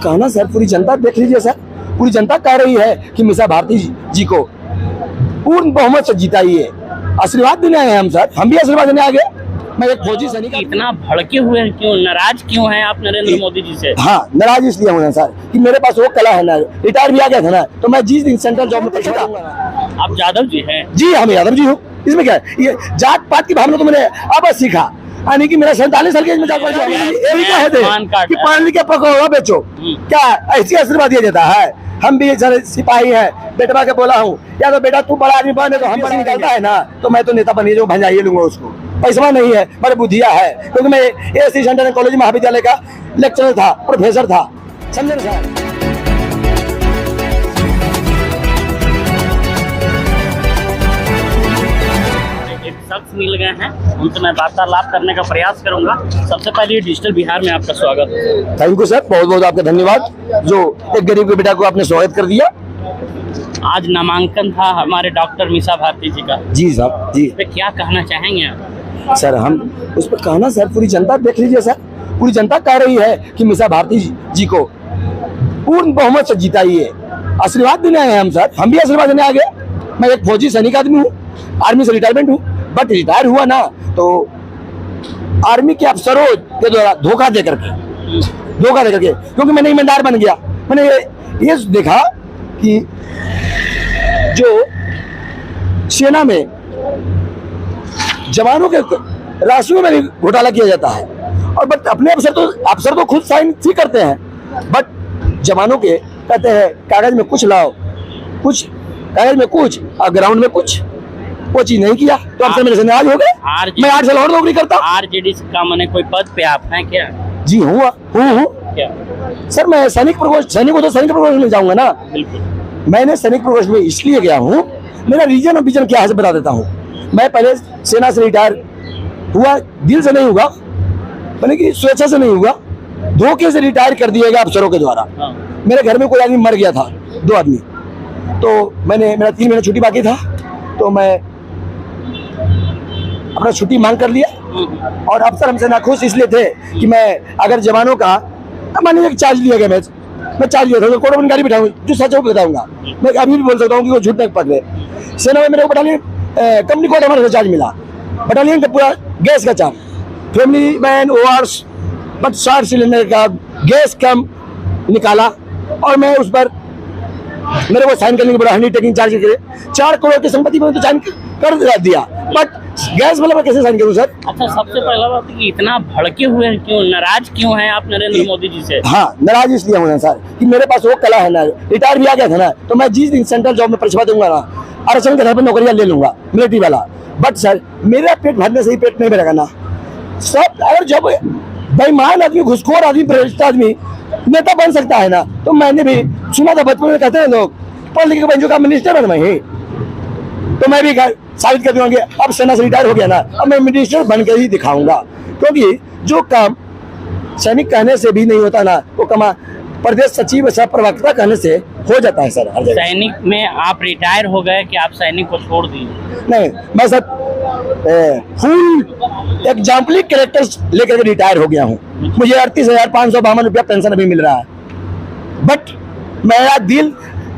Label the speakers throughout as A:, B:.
A: कहना सर, पूरी जनता देख लीजिए सर, पूरी जनता कह रही है कि मीसा भारती जी को पूर्ण बहुमत से जिताइए। आशीर्वाद देने आए हैं हम सर, हम भी आशीर्वाद देने आ गए। मैं एक फौजी सैनिक।
B: इतना भड़के हुए हैं क्यों, नाराज क्यों हैं आप नरेंद्र मोदी जी से?
A: हाँ, नाराज इसलिए हूँ सर कि मेरे पास वो कला है ना, रिटायर भी आ गया था ना, तो मैं जिस दिन सेंट्रल जॉब में पैसा
B: आप यादव जी हैं?
A: जी, हम यादव जी हूँ। इसमें क्या है, ये जात पात की भावना तो मैंने अब सीखा, यानी कि मेरा 47 साल की एज में जात पात ये भी क्या है कि पानी के पकौड़ा बेचो, क्या ऐसी आशीर्वाद दिया जाता है? हम भी सारे सिपाही हैं, बेटवा के बोला हूँ या तो बेटा तू बड़ा आदमी बने तो हम बड़ा निकलता है ना, तो मैं तो नेता बनी जो भंजाइए लूंगा उसको। पैसा नहीं है, बड़े बुद्धिया है, क्योंकि मैं एससी सेंटर कॉलेज महाविद्यालय का लेक्चरर था, प्रोफेसर था, समझे ना सर।
B: एक शख्स मिल गए हैं, उनसे मैं वार्तालाप करने का प्रयास करूंगा। सबसे पहले डिजिटल बिहार में आपका स्वागत है।
A: थैंक यू सर, बहुत बहुत आपका धन्यवाद, जो एक गरीब के बेटा को आपने स्वागत कर दिया।
B: आज नामांकन था हमारे डॉक्टर मीसा भारती जी का।
A: जी साहब जी।
B: इस पे क्या कहना चाहेंगे आप?
A: सर हम उस पर कहना सर, पूरी जनता देख लीजिए सर, पूरी जनता कह रही है कि मीसा भारती जी को पूर्ण बहुमत से जिताइए। आशीर्वाद देने आए हैं हम सर, हम भी आशीर्वाद देने आ गए। मैं एक फौजी सैनिक आदमी हूँ, आर्मी से रिटायरमेंट हूँ, बट रिटायर हुआ ना तो आर्मी के अफसरों के द्वारा धोखा दे करके, क्योंकि मैंने ईमानदार बन गया। मैंने ये देखा कि जो सेना में जवानों के राशियों में भी घोटाला किया जाता है, और बट अपने अफसर तो खुद साइन ही करते हैं, बट जवानों के कहते हैं कागज में कुछ लाओ, कुछ कागज में कुछ और ग्राउंड में कुछ, वो चीज नहीं किया तो अफसर मेरे से नाराज हो गए। मैं 8 साल और नौकरी करता।
B: आरजेडी का मैंने कोई पद पे आप हैं क्या?
A: जी हूँ
B: क्या
A: सर, मैं सैनिक प्रकोष्ठ में जाऊंगा ना।
B: बिल्कुल।
A: मैंने सैनिक प्रकोष्ठ में इसलिए गया हूँ, मेरा रीजन और विजन क्या है बता देता हूँ। मैं पहले सेना से रिटायर हुआ, दिल से नहीं हुआ, मैंने कि स्वेच्छा से नहीं हुआ, धोखे से रिटायर कर दिया गया अफसरों के द्वारा। मेरे घर में कोई आदमी मर गया था, 2 आदमी, तो मेरा 3 महीने छुट्टी बाकी था, तो मैं अपना छुट्टी मांग कर लिया। और अफसर हमसे नाखुश इसलिए थे कि मैं अगर जवानों का मान लीजिए चार्ज लिया गया, मैं चार्ज लिया था, तो कोर्ट में गाड़ी बिठाऊंगा, जो सच है वो बताऊंगा। मैं अभी भी बोल सकता हूँ कि वो झूठ नहीं पकड़े। सेना में मेरे को बटालियन कंपनी कोर्ट हमारे से चार्ज मिला, बटालियन का पूरा गैस का charge, family man overs, but 60 cylinder का गैस कम निकाला, और मैं उस पर मेरे को साइन करने के बाद अंडरटेकिंग चार्ज के 4 करोड़ की संपत्ति में तो साइन कर दिया, बट गैस वाला मैं कैसे साइन करूं सर?
B: अच्छा, सबसे पहला बात कि इतना भड़के हुए हैं क्यों, नाराज क्यों हैं आप नरेंद्र मोदी जी से?
A: हाँ, नाराज इसलिए हूँ सर कि मेरे पास वो कला है ना, रिटायर भी आ गया था ना, तो मैं जिस दिन सेंट्रल जॉब में परीक्षा दूंगा ना, आरक्षण के आधार पर नौकरियां ले लूंगा मिलिट्री वाला, बट सर मेरा पेट भरने से ही पेट नहीं भरेगा ना सब। अगर जब बेईमान आदमी, घुसखोर आदमी, भ्रष्ट आदमी नेता बन सकता है ना, तो मैंने भी सुना था बचपन में, कहते हैं लोग पढ़ लिख के बन चुका मिनिस्टर बन, मैं तो मैं भी साबित कर दूंगा। अब सेना से रिटायर हो गया ना, अब मैं मिनिस्टर बनकर ही दिखाऊंगा, क्योंकि जो काम सैनिक कहने से भी नहीं होता ना, वो कमा प्रदेश सचिव सह प्रवक्ता कहने से हो जाता है सर।
B: सैनिक में आप रिटायर हो गए कि आप सैनिक को छोड़ दिए?
A: नहीं, मैं सर फुल एग्जाम्पली कैरेक्टर लेकर के रिटायर हो गया हूँ। मुझे 38,552 रुपया पेंशन अभी मिल रहा है, बट मेरा दिल,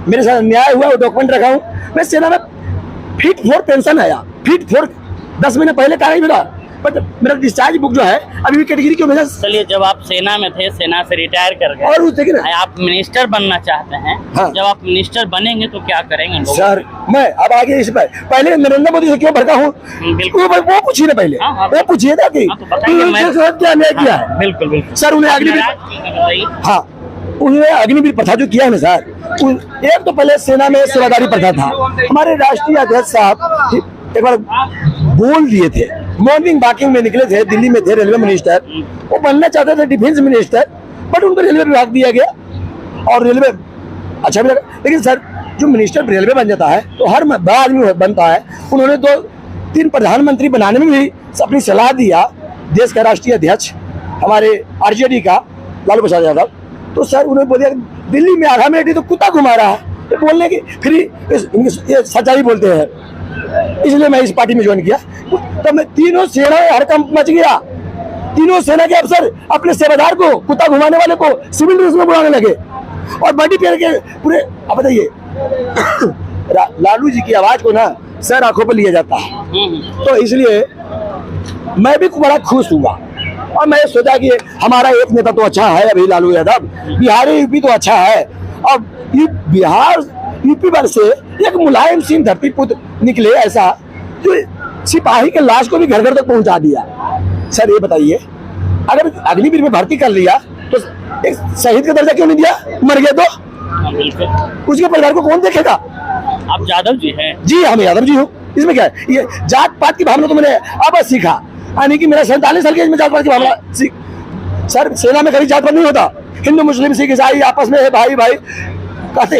A: मेरे साथ न्याय हुआ, वो डॉक्यूमेंट रखा हूँ। मैं सेना में फिट 4 पेंशन आया, फिट 4 10 महीने पहले का नहीं मिला, बट मेरा डिस्चार्ज बुक जो है अभी भी कैटेगरी क्यों भेजा?
B: चलिए, जब आप सेना में थे, सेना से रिटायर कर गए
A: और उस
B: आप मिनिस्टर बनना चाहते हैं।
A: हाँ।
B: जब आप मिनिस्टर बनेंगे तो क्या करेंगे लोग?
A: सर मैं अब आगे इस पर पहले नरेंद्र मोदी से क्यों भड़का हूँ, वो पूछिए ना पहले।
B: हाँ,
A: वो पूछिए था कि क्या अन्याय किया है।
B: बिल्कुल बिल्कुल
A: सर, उन्हें अग्निवीर, हाँ उन्हें अग्निवीर प्रथा जो किया है ना सर, एक तो पहले सेना में सेवादारी प्रथा था। हमारे राष्ट्रीय अध्यक्ष साहब एक बार बोल दिए थे, मॉर्निंग वॉकिंग में निकले थे, दिल्ली में थे रेलवे मिनिस्टर, वो बनना चाहते थे डिफेंस मिनिस्टर, बट उनको रेलवे विभाग दिया गया, और रेलवे अच्छा भी लगा। लेकिन सर जो मिनिस्टर रेलवे बन जाता है तो हर बड़ा आदमी बनता है। उन्होंने 2-3 प्रधानमंत्री बनाने में भी अपनी सलाह दिया, देश का राष्ट्रीय अध्यक्ष हमारे आरजेडी का लालू प्रसाद यादव, तो सर उन्होंने बोला दिल्ली में आधा मिनट ही तो कुत्ता घुमा रहा है, तो बोलने की फिर ये सच्चाई बोलते हैं, इसलिए मैं इस पार्टी में ज्वाइन किया। तो मैं तीनों सेना हड़कंप मच गया, तीनों सेना के अफसर अपने सेवादार को, कुत्ता घुमाने वाले को सिविल ड्रेस में बुलाने लगे और बॉडी पहन के पूरे। अब बताइए लालू जी की आवाज को ना सर आंखों पर लिया जाता है। तो इसलिए मैं भी बड़ा खुश हुआ और मैं सोचा कि हमारा एक नेता तो अच्छा है अभी लालू यादव, बिहारी यूपी तो अच्छा है। अब बिहार यूपी भर से एक मुलायम सिंह धरती पुत्र निकले ऐसा जो सिपाही के लाश को भी घर घर तक पहुंचा दिया। सर ये बताइए अगर अग्निवीर में भर्ती कर लिया तो एक शहीद का दर्जा क्यों नहीं दिया? मर गया तो उसके परिवार को कौन देखेगा?
B: आप यादव जी हैं? जी
A: हम यादव जी हूँ। इसमें क्या है? ये जात पात की भावना तो मैंने अब सीखा, यानी कि मेरा 47 साल की एज में जात पात की भावना सीख। सर सेना में कभी जात पात नहीं होता, हिंदू मुस्लिम सिख ईसाई आपस में है भाई भाई।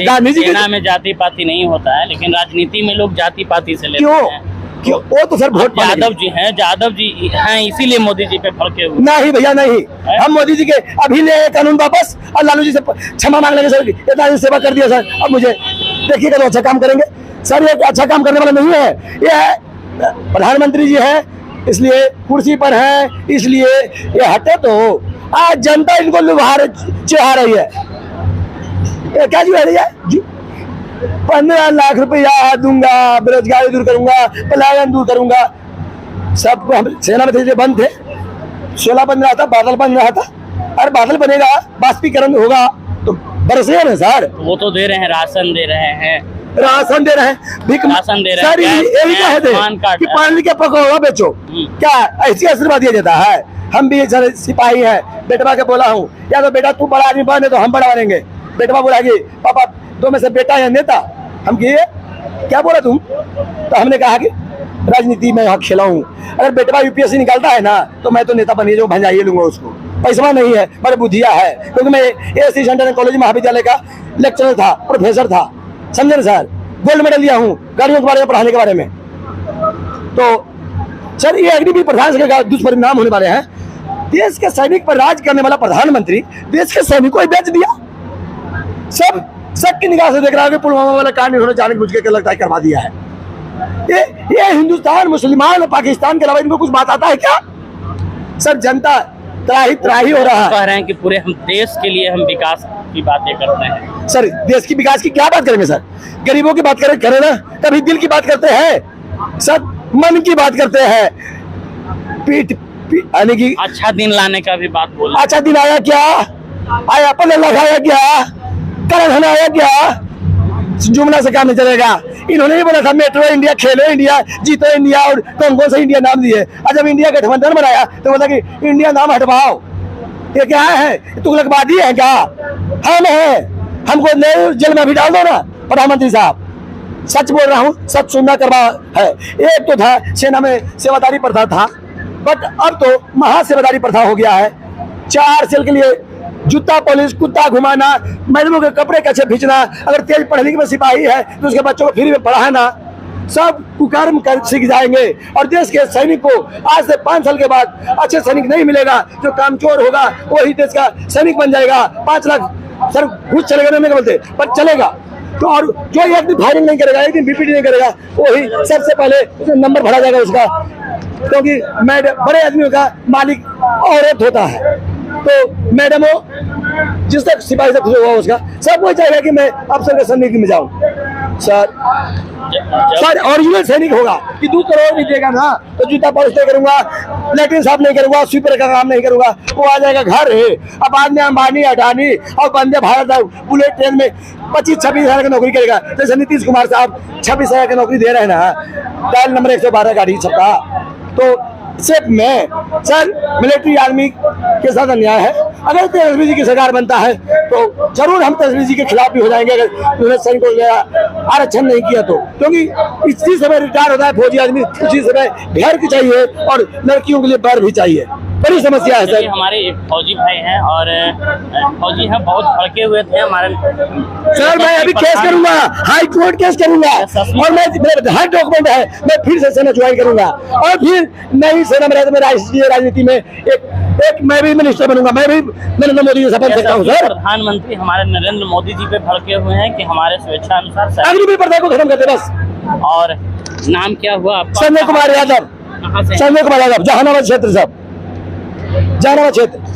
A: गांधी जी
B: सेना में जाति पाति नहीं होता है, लेकिन राजनीति में लोग जाति पाति से लेते हैं।
A: क्यों? वो तो सर वोट
B: यादव जी हैं, यादव जी हैं, इसीलिए मोदी जी पे भड़के हुए।
A: नहीं भैया नहीं, हम मोदी जी के अभी ले कानून वापस और लालू जी से क्षमा मांग लेंगे। सर इतना सेवा कर दिया सर, अब मुझे देखिएगा तो अच्छा काम करेंगे। सर ये अच्छा काम करने वाला नहीं है, ये प्रधानमंत्री जी है इसलिए कुर्सी पर है, इसलिए ये हटे तो आज जनता इनको लुभार चिढ़ा रही है। ये क्या जी रही है जी? 15 लाख रुपया दूंगा, बेरोजगारी दूर करूंगा, पलायन दूर करूंगा। सब हम सेना में थे बंद थे, 16 बन रहा था, बादल बन रहा था। अरे बादल बनेगा, बाष्पीकरण होगा तो बरसेगा ना सर।
B: वो तो दे रहे हैं, राशन दे रहे हैं,
A: राशन दे रहे हैं,
B: राशन दे रहे हैं।
A: सर ये भी कहते हैं कि पानी के पकौड़ा बेचो, क्या ऐसी आशीर्वाद दिया जाता है? हम भी सर सिपाही हैं, बेटवा के बोला हूँ या तो बेटा तू बड़ा आदमी बने तो हम बड़ा बनेंगे। बेटवा बोला कि पापा दो में से बेटा या नेता। हम किए क्या बोला तुम? तो हमने कहा कि राजनीति में यहाँ खेला हूँ, अगर बेटवा यूपीएससी निकालता है ना तो मैं तो नेता बनिए जो भंजाइए लूंगा उसको। पैसा नहीं है पर बुद्धिया है, क्योंकि मैं एससी सेंटर कॉलेज महाविद्यालय का लेक्चरर था, प्रोफेसर था, समझे ना सर। गोल्ड मेडल लिया हूँ गाड़ियों के बारे में, पढ़ाने के बारे में। तो सर ये अग्निवीर प्रधान के दुष्परिणाम होने वाले हैं। देश के सैनिक पर राज करने वाला प्रधानमंत्री देश के सैनिकों को बेच दिया। सबकी निगाह से देख रहा है कि पुलवामा वाला कांड इन्होंने जाने बुझ के लगता है करवा दिया है। ये हिंदुस्तान मुसलमान और पाकिस्तान के अलावा इनको कुछ बात आता है क्या? सर जनता त्राही हो रहा है।
B: कह रहे हैं कि पूरे हम देश के लिए हम विकास की बातें करते हैं।
A: सर देश की विकास की क्या बात करेंगे सर? गरीबों की बात करें ना, कभी दिल की बात करते हैं सर, मन की बात करते हैं। पीठ यानी कि
B: अच्छा दिन लाने का भी बात बोल।
A: अच्छा दिन आया क्या? आया अपन लगाया क्या? करण आया क्या? जुमला से काम नहीं चलेगा। इन्होंने ही बोला था मेट्रो इंडिया, खेलो इंडिया, जीतो इंडिया और कौन कौन सा इंडिया नाम दिए। और जब इंडिया गठबंधन बनाया तो बोला कि इंडिया नाम हटवाओ। ये क्या है? तुगलकबाजी है क्या? हम है, हमको नए जेल में भी डाल दो ना प्रधानमंत्री साहब। सच बोल रहा हूँ, सच सुनना करवा है। एक तो था सेना में सेवादारी प्रथा था, बट अब तो महासेवादारी प्रथा हो गया है। 4 साल के लिए जूता पॉलिश, कुत्ता घुमाना, मैडमों के कपड़े कच्चे खींचना, अगर तेज पढ़ने के सिपाही है तो उसके बच्चों को फ्री में पढ़ाना, सब कुकर्म कर सीख जाएंगे। और देश के सैनिक को आज से 5 साल के बाद अच्छे सैनिक नहीं मिलेगा, जो कामचोर होगा वही देश का सैनिक बन जाएगा। 5 लाख सर घुस चलेगा नहीं बोलते पर चलेगा। तो और जो एक दिन फायरिंग नहीं करेगा, एक दिन बीपीटी नहीं करेगा, वही सबसे पहले उसमें नंबर भरा जाएगा उसका, क्योंकि बड़े आदमियों का मालिक औरत होता है। तो मैडम हो जिस तक सिपाही से खुश हुआ उसका सब वो चाहेगा कि मैं अफसर के सैनिक में जाऊं। सर ओरिजिनल सैनिक होगा कि 2 करोड़ नहीं देगा ना तो जूता पॉलिश नहीं करूंगा, लेटरिन साफ नहीं करूंगा, स्वीपर का काम नहीं करूंगा, वो आ जाएगा घर है। अब बाद में अंबानी अडानी और वंदे भारत बुलेट ट्रेन में 25-26 हजार की नौकरी करेगा। जैसे नीतीश कुमार साहब 26 हजार की नौकरी दे रहे हैं ना, डायल नंबर 112 गाड़ी सबका। तो सिर्फ मैं सर मिलिट्री आर्मी के साथ अन्याय है। अगर तेजस्वी जी की सरकार बनता है तो जरूर हम तेजस्वी जी के खिलाफ भी हो जाएंगे अगर उन्होंने सैनिकों को आरक्षण नहीं किया तो, क्योंकि इसी समय रिटायर होता है फौजी आदमी, उसी समय घर की चाहिए और लड़कियों के लिए बर भी चाहिए। बड़ी समस्या है सर।
B: हमारे एक फौजी भाई हैं और फौजी हैं, बहुत भड़के हुए थे हमारे।
A: सर मैं अभी केस करूंगा, हाई कोर्ट केस करूंगा और मैं हर डॉक्यूमेंट है, मैं फिर से सेना ज्वाइन करूंगा और फिर नई सेना में राष्ट्रीय राजनीति में एक मैं भी मिनिस्टर बनूंगा। मैं भी नरेंद्र मोदी जी से शपथ लेता हूँ सर।
B: प्रधानमंत्री हमारे नरेंद्र मोदी जी पे भड़के हुए हैं कि हमारे स्वेच्छा अनुसार
A: अग्निवीर प्रथा को खत्म करते बस।
B: और नाम क्या हुआ आपका?
A: संजय कुमार यादव।
B: कहाँ से?
A: संजय कुमार यादव, जहानाबाद क्षेत्र साहब। जहानाबाद क्षेत्र।